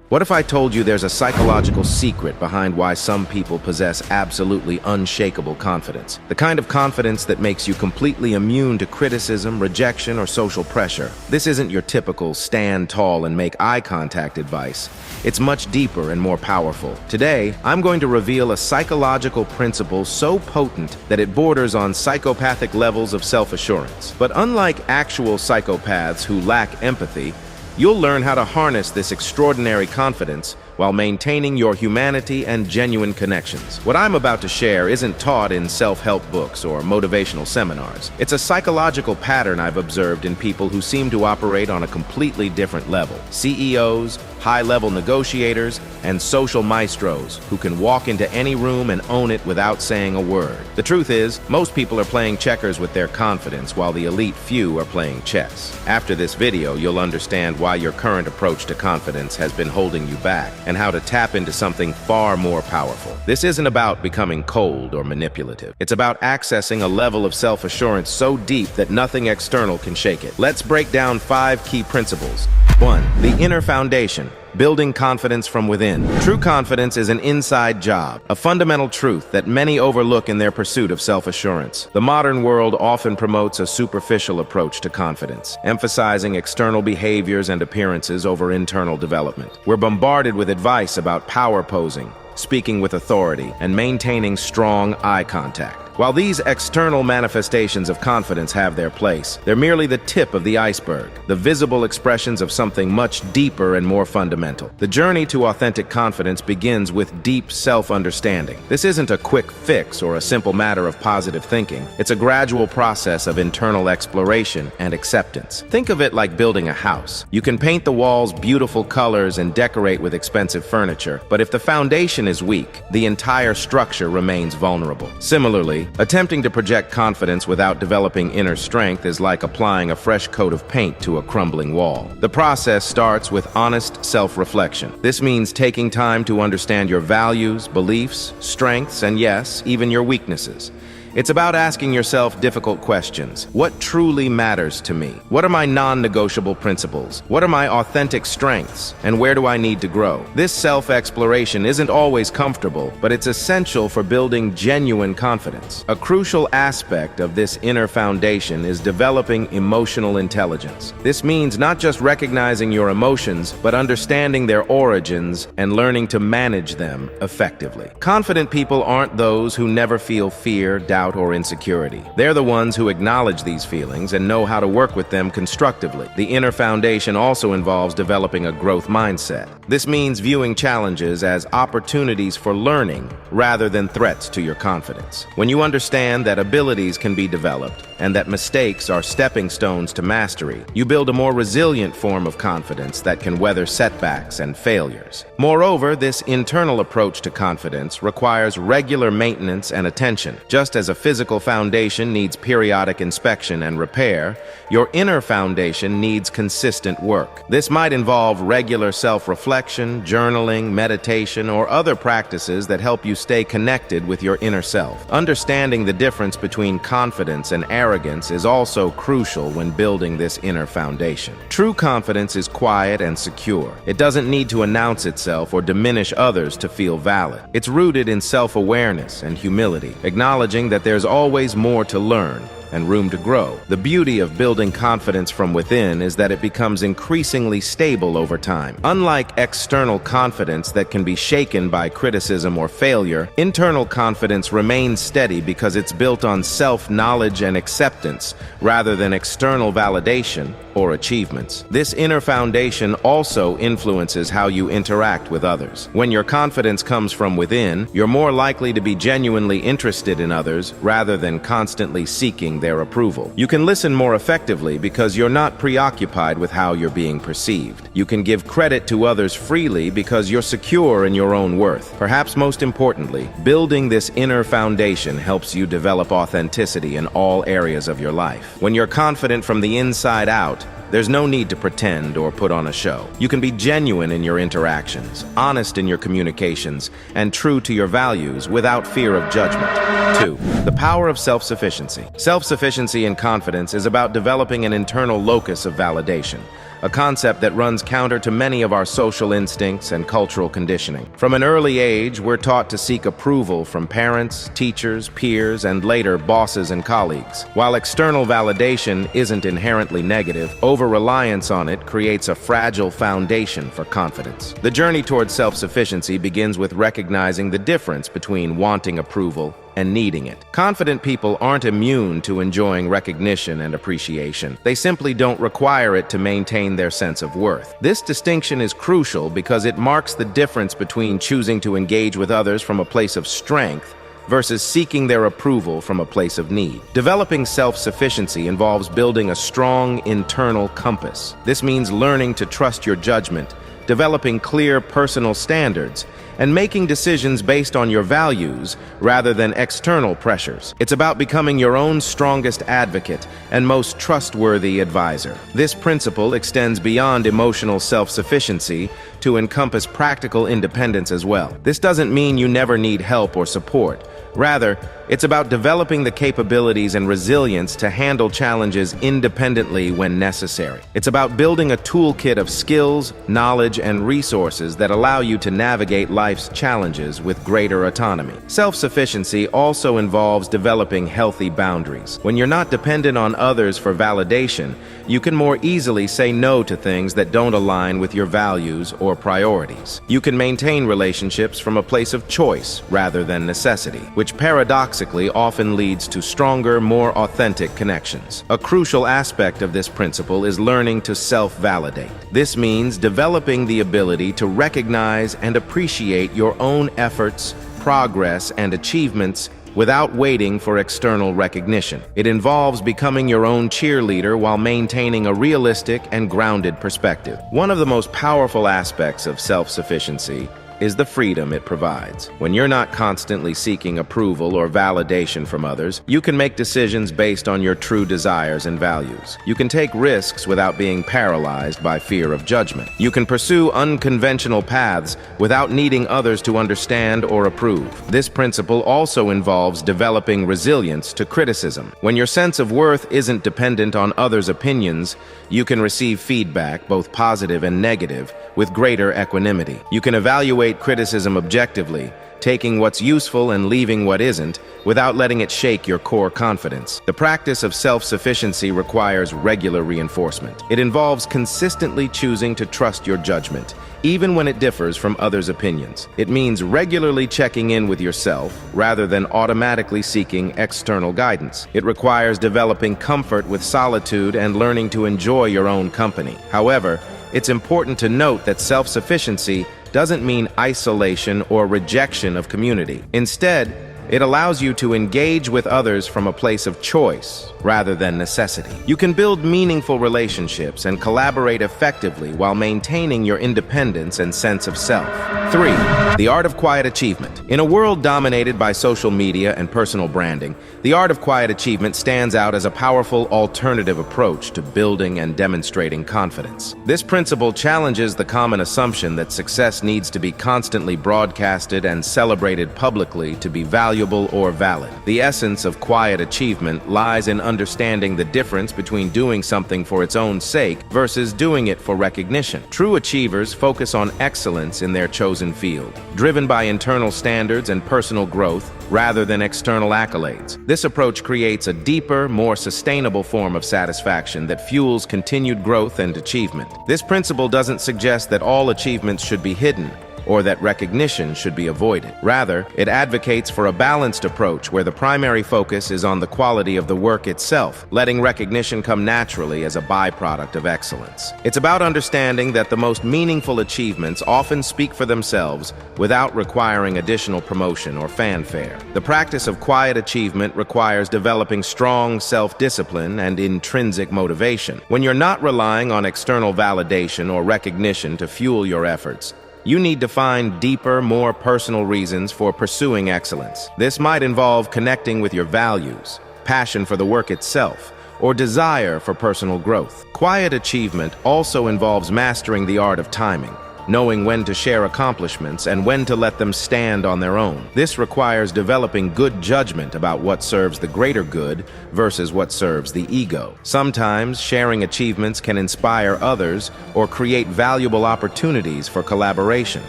What if I told you there's a psychological secret behind why some people possess absolutely unshakable confidence? The kind of confidence that makes you completely immune to criticism, rejection, or social pressure. This isn't your typical stand tall and make eye contact advice. It's much deeper and more powerful. Today, I'm going to reveal a psychological principle so potent that it borders on psychopathic levels of self-assurance. But unlike actual psychopaths who lack empathy, you'll learn how to harness this extraordinary confidence while maintaining your humanity and genuine connections. What I'm about to share isn't taught in self-help books or motivational seminars. It's a psychological pattern I've observed in people who seem to operate on a completely different level. CEOs, high-level negotiators, and social maestros who can walk into any room and own it without saying a word. The truth is, most people are playing checkers with their confidence while the elite few are playing chess. After this video, you'll understand why your current approach to confidence has been holding you back and how to tap into something far more powerful. This isn't about becoming cold or manipulative. It's about accessing a level of self-assurance so deep that nothing external can shake it. Let's break down 5 key principles. 1. The inner foundation. Building confidence from within. True confidence is an inside job, a fundamental truth that many overlook in their pursuit of self-assurance. The modern world often promotes a superficial approach to confidence, emphasizing external behaviors and appearances over internal development. We're bombarded with advice about power posing, speaking with authority, and maintaining strong eye contact. While these external manifestations of confidence have their place, they're merely the tip of the iceberg, the visible expressions of something much deeper and more fundamental. The journey to authentic confidence begins with deep self-understanding. This isn't a quick fix or a simple matter of positive thinking. It's a gradual process of internal exploration and acceptance. Think of it like building a house. You can paint the walls beautiful colors and decorate with expensive furniture, but if the foundation is weak, the entire structure remains vulnerable. Similarly, attempting to project confidence without developing inner strength is like applying a fresh coat of paint to a crumbling wall. The process starts with honest self-reflection. This means taking time to understand your values, beliefs, strengths, and yes, even your weaknesses. It's about asking yourself difficult questions. What truly matters to me? What are my non-negotiable principles? What are my authentic strengths? And where do I need to grow? This self-exploration isn't always comfortable, but it's essential for building genuine confidence. A crucial aspect of this inner foundation is developing emotional intelligence. This means not just recognizing your emotions, but understanding their origins and learning to manage them effectively. Confident people aren't those who never feel fear, doubt, or insecurity. They're the ones who acknowledge these feelings and know how to work with them constructively. The inner foundation also involves developing a growth mindset. This means viewing challenges as opportunities for learning rather than threats to your confidence. When you understand that abilities can be developed and that mistakes are stepping stones to mastery, you build a more resilient form of confidence that can weather setbacks and failures. Moreover, this internal approach to confidence requires regular maintenance and attention. Just as a physical foundation needs periodic inspection and repair, your inner foundation needs consistent work. This might involve regular self-reflection, journaling, meditation, or other practices that help you stay connected with your inner self. Understanding the difference between confidence and arrogance is also crucial when building this inner foundation. True confidence is quiet and secure. It doesn't need to announce itself or diminish others to feel valid. It's rooted in self-awareness and humility, acknowledging that there's always more to learn and room to grow. The beauty of building confidence from within is that it becomes increasingly stable over time. Unlike external confidence that can be shaken by criticism or failure, internal confidence remains steady because it's built on self-knowledge and acceptance rather than external validation or achievements. This inner foundation also influences how you interact with others. When your confidence comes from within, you're more likely to be genuinely interested in others rather than constantly seeking their approval. You can listen more effectively because you're not preoccupied with how you're being perceived. You can give credit to others freely because you're secure in your own worth. Perhaps most importantly, building this inner foundation helps you develop authenticity in all areas of your life. When you're confident from the inside out, there's no need to pretend or put on a show. You can be genuine in your interactions, honest in your communications, and true to your values without fear of judgment. 2. The power of self-sufficiency. Self-sufficiency and confidence is about developing an internal locus of validation, a concept that runs counter to many of our social instincts and cultural conditioning. From an early age, we're taught to seek approval from parents, teachers, peers, and later bosses and colleagues. While external validation isn't inherently negative, over-reliance on it creates a fragile foundation for confidence. The journey towards self-sufficiency begins with recognizing the difference between wanting approval and needing it. Confident people aren't immune to enjoying recognition and appreciation. They simply don't require it to maintain their sense of worth. This distinction is crucial because it marks the difference between choosing to engage with others from a place of strength versus seeking their approval from a place of need. Developing self-sufficiency involves building a strong internal compass. This means learning to trust your judgment, developing clear personal standards, and making decisions based on your values rather than external pressures. It's about becoming your own strongest advocate and most trustworthy advisor. This principle extends beyond emotional self-sufficiency to encompass practical independence as well. This doesn't mean you never need help or support. Rather, it's about developing the capabilities and resilience to handle challenges independently when necessary. It's about building a toolkit of skills, knowledge, and resources that allow you to navigate life's challenges with greater autonomy. Self-sufficiency also involves developing healthy boundaries. When you're not dependent on others for validation, you can more easily say no to things that don't align with your values or priorities. You can maintain relationships from a place of choice rather than necessity, which paradoxically often leads to stronger, more authentic connections. A crucial aspect of this principle is learning to self-validate. This means developing the ability to recognize and appreciate your own efforts, progress, and achievements without waiting for external recognition. It involves becoming your own cheerleader while maintaining a realistic and grounded perspective. One of the most powerful aspects of self-sufficiency is the freedom it provides. When you're not constantly seeking approval or validation from others, you can make decisions based on your true desires and values. You can take risks without being paralyzed by fear of judgment. You can pursue unconventional paths without needing others to understand or approve. This principle also involves developing resilience to criticism. When your sense of worth isn't dependent on others' opinions, you can receive feedback, both positive and negative, with greater equanimity. You can evaluate criticism objectively, taking what's useful and leaving what isn't, without letting it shake your core confidence. The practice of self-sufficiency requires regular reinforcement. It involves consistently choosing to trust your judgment, even when it differs from others' opinions. It means regularly checking in with yourself rather than automatically seeking external guidance. It requires developing comfort with solitude and learning to enjoy your own company. However, it's important to note that self-sufficiency doesn't mean isolation or rejection of community. Instead, it allows you to engage with others from a place of choice rather than necessity. You can build meaningful relationships and collaborate effectively while maintaining your independence and sense of self. 3. The art of quiet achievement. In a world dominated by social media and personal branding, the art of quiet achievement stands out as a powerful alternative approach to building and demonstrating confidence. This principle challenges the common assumption that success needs to be constantly broadcasted and celebrated publicly to be valuable or valid. The essence of quiet achievement lies in understanding the difference between doing something for its own sake versus doing it for recognition. True achievers focus on excellence in their chosen field, driven by internal standards and personal growth rather than external accolades. This approach creates a deeper, more sustainable form of satisfaction that fuels continued growth and achievement. This principle doesn't suggest that all achievements should be hidden or that recognition should be avoided. Rather, it advocates for a balanced approach where the primary focus is on the quality of the work itself, letting recognition come naturally as a byproduct of excellence. It's about understanding that the most meaningful achievements often speak for themselves without requiring additional promotion or fanfare. The practice of quiet achievement requires developing strong self-discipline and intrinsic motivation. When you're not relying on external validation or recognition to fuel your efforts, you need to find deeper, more personal reasons for pursuing excellence. This might involve connecting with your values, passion for the work itself, or desire for personal growth. Quiet achievement also involves mastering the art of timing. knowing when to share accomplishments and when to let them stand on their own. This requires developing good judgment about what serves the greater good versus what serves the ego. Sometimes sharing achievements can inspire others or create valuable opportunities for collaboration.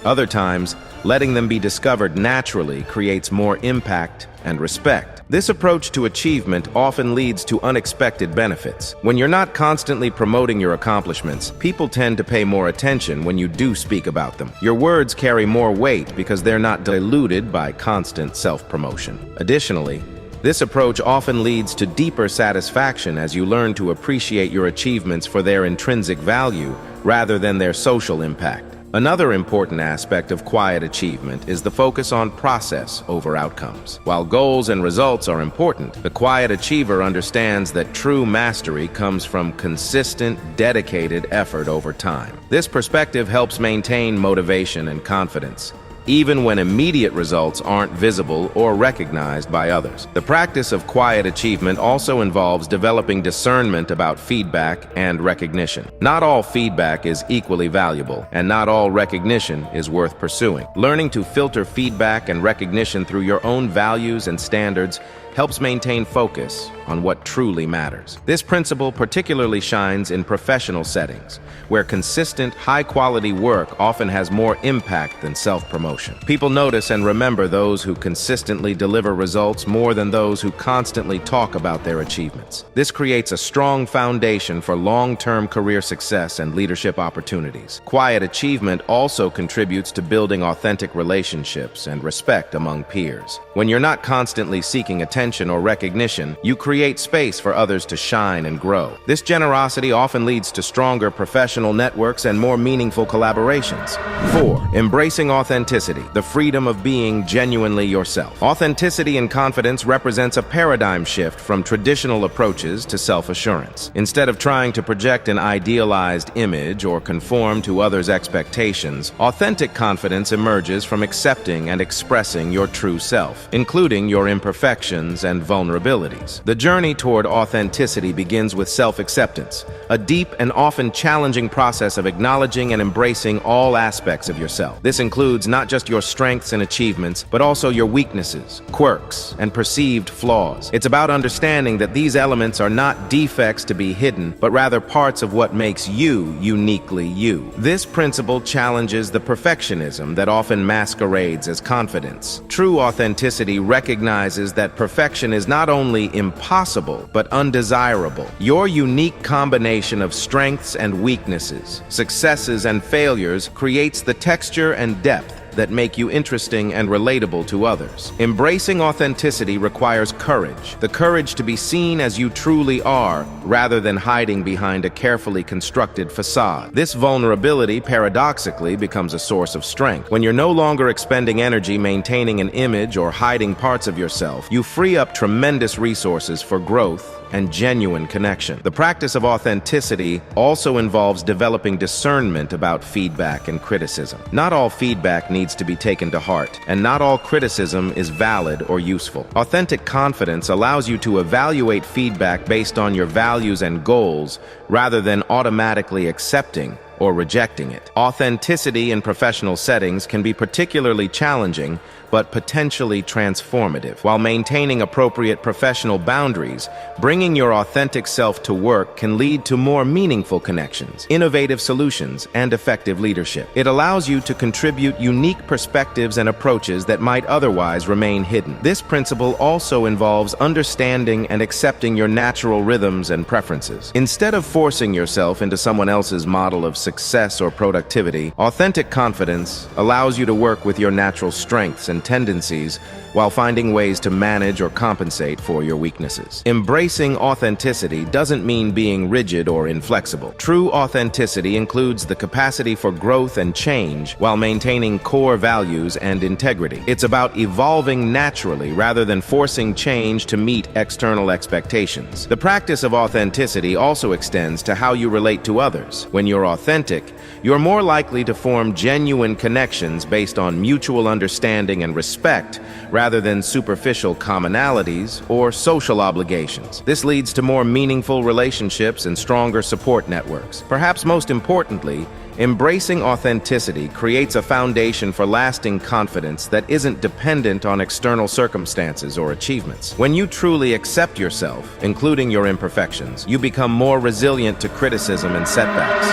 Other times, letting them be discovered naturally creates more impact and respect. This approach to achievement often leads to unexpected benefits. When you're not constantly promoting your accomplishments, people tend to pay more attention when you do speak about them. Your words carry more weight because they're not diluted by constant self-promotion. Additionally, this approach often leads to deeper satisfaction as you learn to appreciate your achievements for their intrinsic value rather than their social impact. Another important aspect of quiet achievement is the focus on process over outcomes. While goals and results are important, the quiet achiever understands that true mastery comes from consistent, dedicated effort over time. This perspective helps maintain motivation and confidence, even when immediate results aren't visible or recognized by others. The practice of quiet achievement also involves developing discernment about feedback and recognition. Not all feedback is equally valuable, and not all recognition is worth pursuing. Learning to filter feedback and recognition through your own values and standards helps maintain focus on what truly matters. This principle particularly shines in professional settings, where consistent, high-quality work often has more impact than self-promotion. People notice and remember those who consistently deliver results more than those who constantly talk about their achievements. This creates a strong foundation for long-term career success and leadership opportunities. Quiet achievement also contributes to building authentic relationships and respect among peers. When you're not constantly seeking attention or recognition, you create space for others to shine and grow. This generosity often leads to stronger professional networks and more meaningful collaborations. 4. Embracing authenticity, the freedom of being genuinely yourself. Authenticity and confidence represents a paradigm shift from traditional approaches to self-assurance. Instead of trying to project an idealized image or conform to others' expectations, authentic confidence emerges from accepting and expressing your true self, including your imperfections and vulnerabilities. The journey toward authenticity begins with self-acceptance, a deep and often challenging process of acknowledging and embracing all aspects of yourself. This includes not just your strengths and achievements, but also your weaknesses, quirks, and perceived flaws. It's about understanding that these elements are not defects to be hidden, but rather parts of what makes you uniquely you. This principle challenges the perfectionism that often masquerades as confidence. True authenticity recognizes that perfection is not only impossible, but undesirable. Your unique combination of strengths and weaknesses, successes and failures creates the texture and depth that make you interesting and relatable to others. Embracing authenticity requires courage, the courage to be seen as you truly are, rather than hiding behind a carefully constructed facade. This vulnerability, paradoxically, becomes a source of strength. When you're no longer expending energy maintaining an image or hiding parts of yourself, you free up tremendous resources for growth and genuine connection. The practice of authenticity also involves developing discernment about feedback and criticism. Not all feedback needs to be taken to heart, and not all criticism is valid or useful. Authentic confidence allows you to evaluate feedback based on your values and goals rather than automatically accepting or rejecting it. Authenticity in professional settings can be particularly challenging, but potentially transformative. While maintaining appropriate professional boundaries, bringing your authentic self to work can lead to more meaningful connections, innovative solutions, and effective leadership. It allows you to contribute unique perspectives and approaches that might otherwise remain hidden. This principle also involves understanding and accepting your natural rhythms and preferences. Instead of forcing yourself into someone else's model of success or productivity, authentic confidence allows you to work with your natural strengths and tendencies while finding ways to manage or compensate for your weaknesses. Embracing authenticity doesn't mean being rigid or inflexible. True authenticity includes the capacity for growth and change while maintaining core values and integrity. It's about evolving naturally rather than forcing change to meet external expectations. The practice of authenticity also extends to how you relate to others. When you're authentic, you're more likely to form genuine connections based on mutual understanding and respect rather than superficial commonalities or social obligations. This leads to more meaningful relationships and stronger support networks. Perhaps most importantly, Embracing authenticity creates a foundation for lasting confidence that isn't dependent on external circumstances or achievements. When you truly accept yourself, including your imperfections, you become more resilient to criticism and setbacks.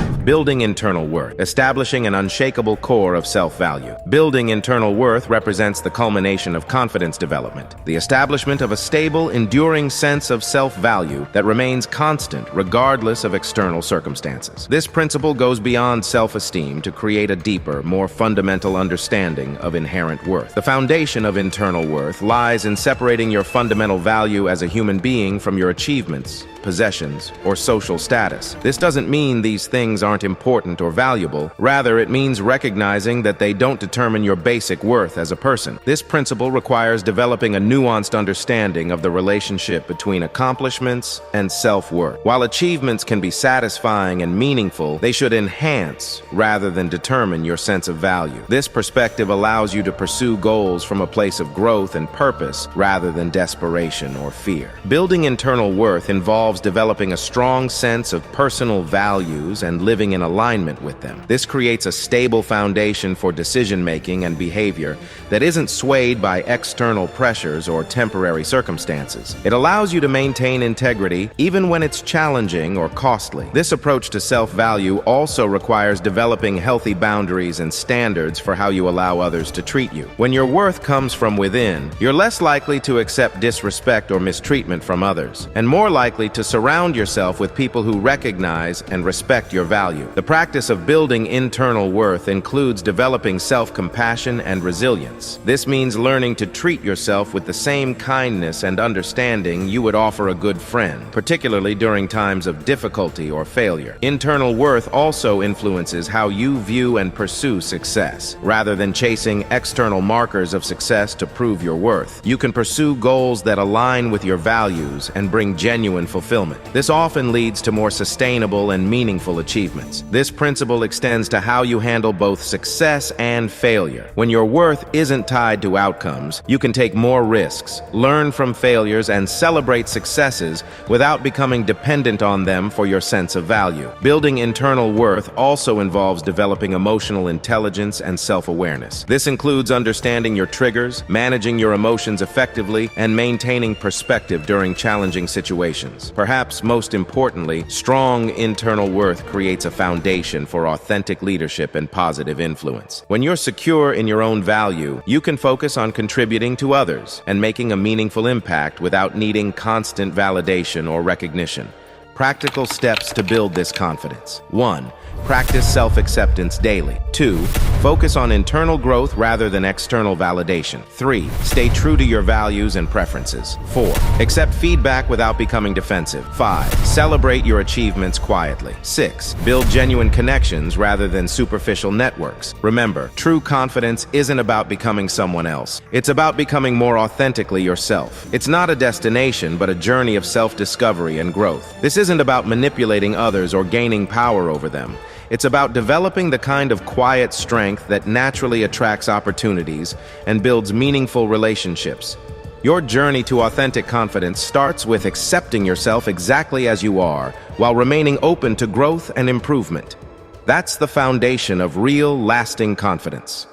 5. Building internal worth. Establishing an unshakable core of self-value. Building internal worth represents the culmination of confidence development, the establishment of a stable, enduring sense of self-value that remains constant regardless of external circumstances. This principle goes beyond self-esteem to create a deeper, more fundamental understanding of inherent worth. The foundation of internal worth lies in separating your fundamental value as a human being from your achievements, possessions, or social status. This doesn't mean these things aren't important or valuable. Rather, it means recognizing that they don't determine your basic worth as a person. This principle requires developing a nuanced understanding of the relationship between accomplishments and self-worth. While achievements can be satisfying and meaningful, they should enhance rather than determine your sense of value. This perspective allows you to pursue goals from a place of growth and purpose rather than desperation or fear. Building internal worth involves developing a strong sense of personal values and living in alignment with them. This creates a stable foundation for decision-making and behavior that isn't swayed by external pressures or temporary circumstances. It allows you to maintain integrity even when it's challenging or costly. This approach to self-value also requires developing healthy boundaries and standards for how you allow others to treat you. When your worth comes from within, you're less likely to accept disrespect or mistreatment from others, and more likely to surround yourself with people who recognize and respect your value. The practice of building internal worth includes developing self-compassion and resilience. This means learning to treat yourself with the same kindness and understanding you would offer a good friend, particularly during times of difficulty or failure. Internal worth also influences how you view and pursue success. Rather than chasing external markers of success to prove your worth, you can pursue goals that align with your values and bring genuine fulfillment. This often leads to more sustainable and meaningful achievements. This principle extends to how you handle both success and failure. When your worth isn't tied to outcomes, you can take more risks, learn from failures, and celebrate successes without becoming dependent on them for your sense of value. Building internal worth also involves developing emotional intelligence and self-awareness. This includes understanding your triggers, managing your emotions effectively, and maintaining perspective during challenging situations. Perhaps most importantly, strong internal worth creates a foundation for authentic leadership and positive influence. When you're secure in your own value, you can focus on contributing to others and making a meaningful impact without needing constant validation or recognition. Practical steps to build this confidence. 1. Practice self-acceptance daily. 2. Focus on internal growth rather than external validation. 3. Stay true to your values and preferences. 4. Accept feedback without becoming defensive. 5. Celebrate your achievements quietly. 6. Build genuine connections rather than superficial networks. Remember, true confidence isn't about becoming someone else. It's about becoming more authentically yourself. It's not a destination, but a journey of self-discovery and growth. This isn't about manipulating others or gaining power over them. It's about developing the kind of quiet strength that naturally attracts opportunities and builds meaningful relationships. Your journey to authentic confidence starts with accepting yourself exactly as you are, while remaining open to growth and improvement. That's the foundation of real, lasting confidence.